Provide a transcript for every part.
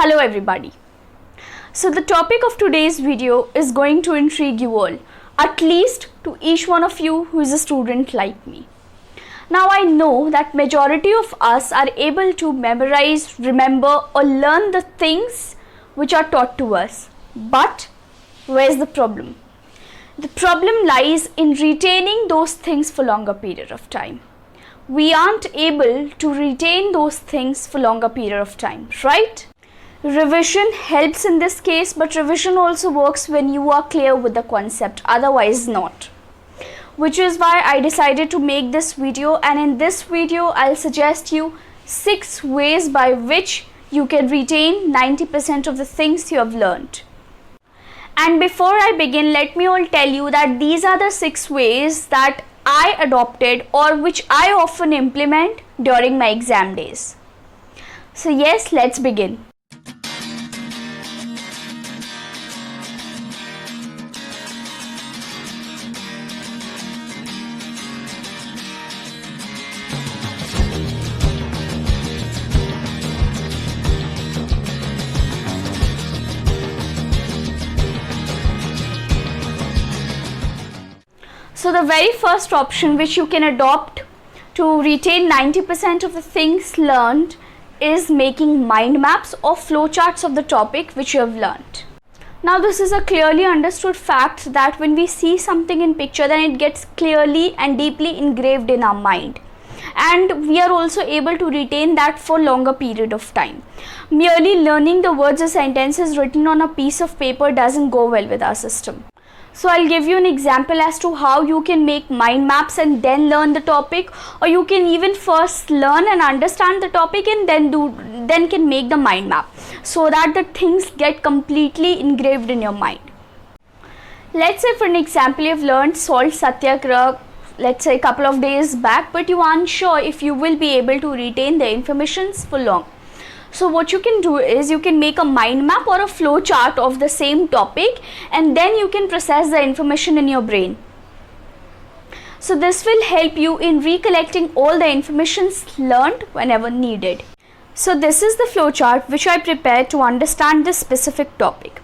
Hello everybody. So the topic of today's video is going to intrigue you all, at least to each one of you who is a student like me. Now I know that majority of us are able to memorize, remember or learn the things which are taught to us. But where's the problem? The problem lies in retaining those things for longer period of time. We aren't able to retain those things for longer period of time, right? Revision helps in this case, but revision also works when you are clear with the concept, otherwise not. Which is why I decided to make this video, and in this video I'll suggest you 6 ways by which you can retain 90% of the things you have learned. And before I begin, let me all tell you that these are the 6 ways that I adopted or which I often implement during my exam days. So yes, let's begin. So the very first option which you can adopt to retain 90% of the things learned is making mind maps or flowcharts of the topic which you have learned. Now this is a clearly understood fact that when we see something in picture, then it gets clearly and deeply engraved in our mind. And we are also able to retain that for longer period of time. Merely learning the words or sentences written on a piece of paper doesn't go well with our system. So I'll give you an example as to how you can make mind maps and then learn the topic, or you can even first learn and understand the topic and then can make the mind map so that the things get completely engraved in your mind. Let's say for an example you've learned salt satyagraha, let's say a couple of days back, but you aren't sure if you will be able to retain the information for long. So what you can do is you can make a mind map or a flow chart of the same topic, and then you can process the information in your brain. So this will help you in recollecting all the information learned whenever needed. So this is the flow chart which I prepared to understand this specific topic.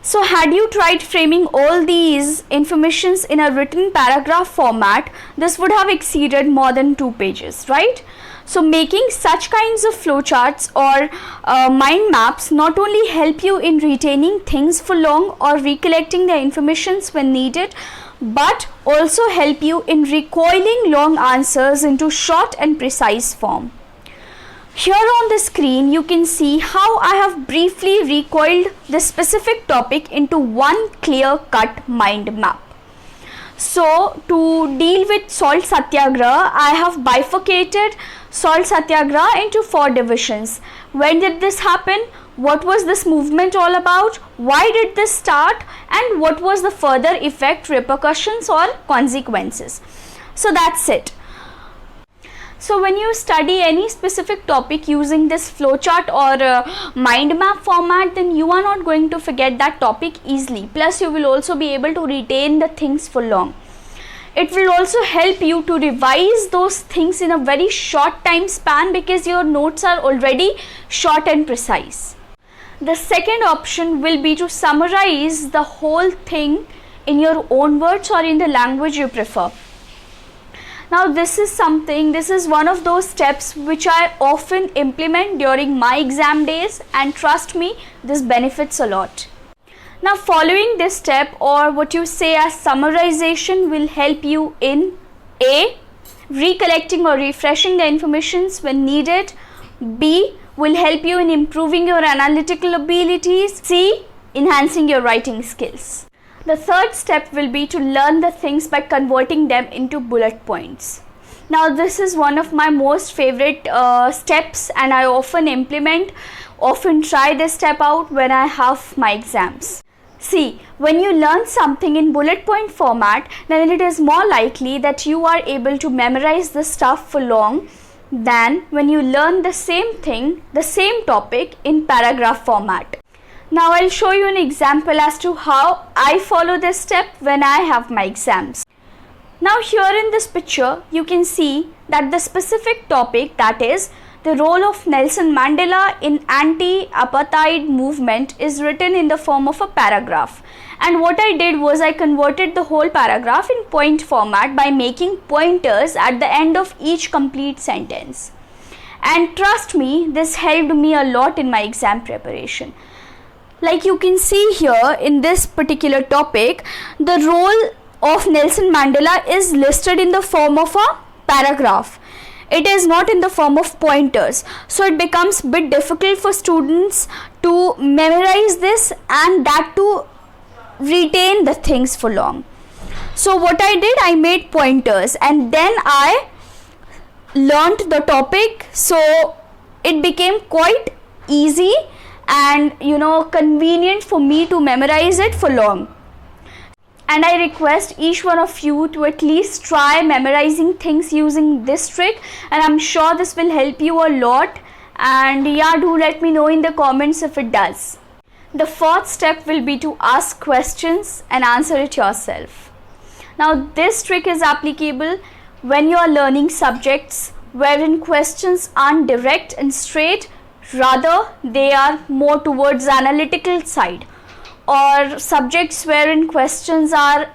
So had you tried framing all these informations in a written paragraph format, this would have exceeded more than 2 pages, right? So making such kinds of flowcharts or mind maps not only help you in retaining things for long or recollecting the information when needed, but also help you in recoiling long answers into short and precise form. Here on the screen you can see how I have briefly recoiled the specific topic into one clear-cut mind map. So to deal with salt satyagraha, I have bifurcated salt satyagraha into 4 divisions. When did this happen? What was this movement all about? Why did this start? And what was the further effect, repercussions or consequences? So that's it. So when you study any specific topic using this flowchart or mind map format, then you are not going to forget that topic easily. Plus you will also be able to retain the things for long. It will also help you to revise those things in a very short time span because your notes are already short and precise. The second option will be to summarize the whole thing in your own words or in the language you prefer. Now this is one of those steps which I often implement during my exam days, and trust me, this benefits a lot. Now following this step, or what you say as summarization, will help you in A. Recollecting or refreshing the information when needed. B. Will help you in improving your analytical abilities. C. Enhancing your writing skills. The third step will be to learn the things by converting them into bullet points. Now this is one of my most favorite steps, and I often try this step out when I have my exams. See, when you learn something in bullet point format, then it is more likely that you are able to memorize the stuff for long than when you learn the same thing, the same topic in paragraph format. Now I'll show you an example as to how I follow this step when I have my exams. Now here in this picture you can see that the specific topic, that is The role of Nelson Mandela in anti-apartheid movement is written in the form of a paragraph. And what I did was I converted the whole paragraph in point format by making pointers at the end of each complete sentence. And trust me, this helped me a lot in my exam preparation. Like you can see here in this particular topic, the role of Nelson Mandela is listed in the form of a paragraph. It is not in the form of pointers. So it becomes a bit difficult for students to memorize this and that to retain the things for long. So what I did, I made pointers and then I learnt the topic, so it became quite easy and convenient for me to memorize it for long. And I request each one of you to at least try memorizing things using this trick, and I'm sure this will help you a lot. And yeah, do let me know in the comments if it does. The fourth step will be to ask questions and answer it yourself. Now this trick is applicable when you are learning subjects wherein questions aren't direct and straight, rather they are more towards the analytical side, or subjects wherein questions are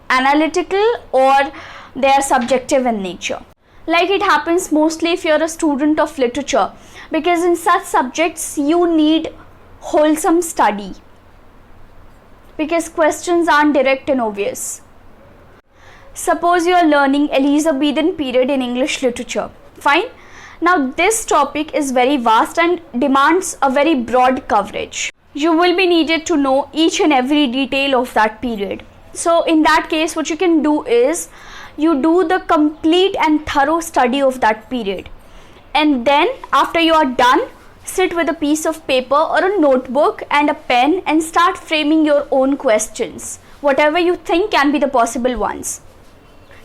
analytical or they are subjective in nature. Like it happens mostly if you're a student of literature, because in such subjects you need wholesome study because questions aren't direct and obvious. Suppose you are learning Elizabethan period in English literature. Fine. Now this topic is very vast and demands a very broad coverage. You will be needed to know each and every detail of that period. So in that case, what you can do is you do the complete and thorough study of that period. And then after you are done, sit with a piece of paper or a notebook and a pen and start framing your own questions, whatever you think can be the possible ones,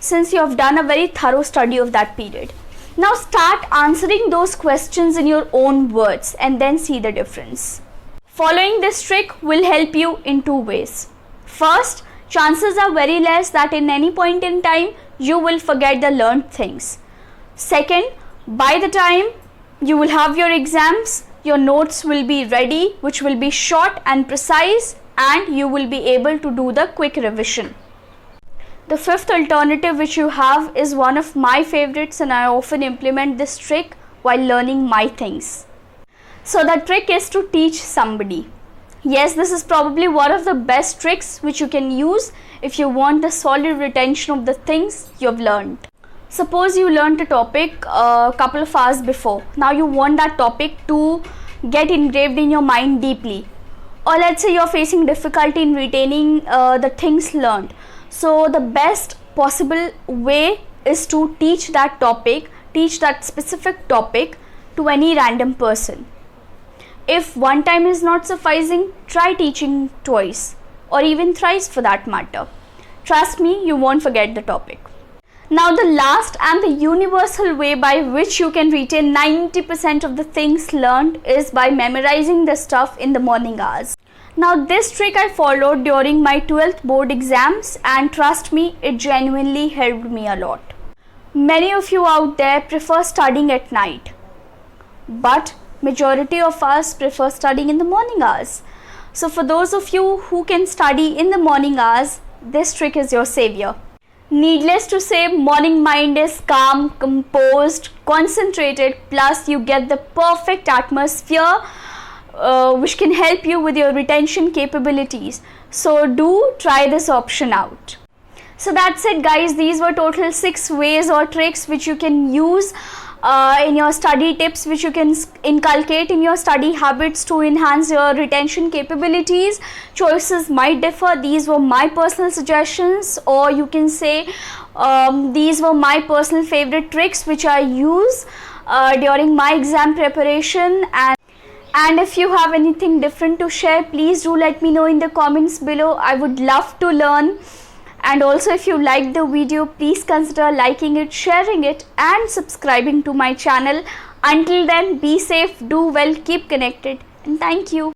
since you have done a very thorough study of that period. Now start answering those questions in your own words and then see the difference. Following this trick will help you in two ways. First, chances are very less that in any point in time you will forget the learned things. Second, by the time you will have your exams, your notes will be ready, which will be short and precise, and you will be able to do the quick revision. The fifth alternative which you have is one of my favorites, and I often implement this trick while learning my things. So the trick is to teach somebody. Yes, this is probably one of the best tricks which you can use if you want the solid retention of the things you have learned. Suppose you learned a topic a couple of hours before. Now you want that topic to get engraved in your mind deeply. Or let's say you're facing difficulty in retaining the things learned. So the best possible way is to teach that topic, teach that specific topic to any random person. If one time is not sufficing, try teaching twice or even thrice for that matter. Trust me, you won't forget the topic. Now the last and the universal way by which you can retain 90% of the things learned is by memorizing the stuff in the morning hours. Now this trick I followed during my 12th board exams, and trust me, it genuinely helped me a lot. Many of you out there prefer studying at night, but majority of us prefer studying in the morning hours. So for those of you who can study in the morning hours, this trick is your savior. Needless to say, morning mind is calm, composed, concentrated, plus you get the perfect atmosphere which can help you with your retention capabilities. So do try this option out. So that's it guys, these were total 6 ways or tricks which you can use in your study tips, which you can inculcate in your study habits to enhance your retention capabilities. Choices might differ. These were my personal suggestions, or you can say these were my personal favorite tricks which I use during my exam preparation. And if you have anything different to share, please do let me know in the comments below. I would love to learn. And also, if you liked the video, please consider liking it, sharing it and subscribing to my channel. Until then, be safe, do well, keep connected, and thank you.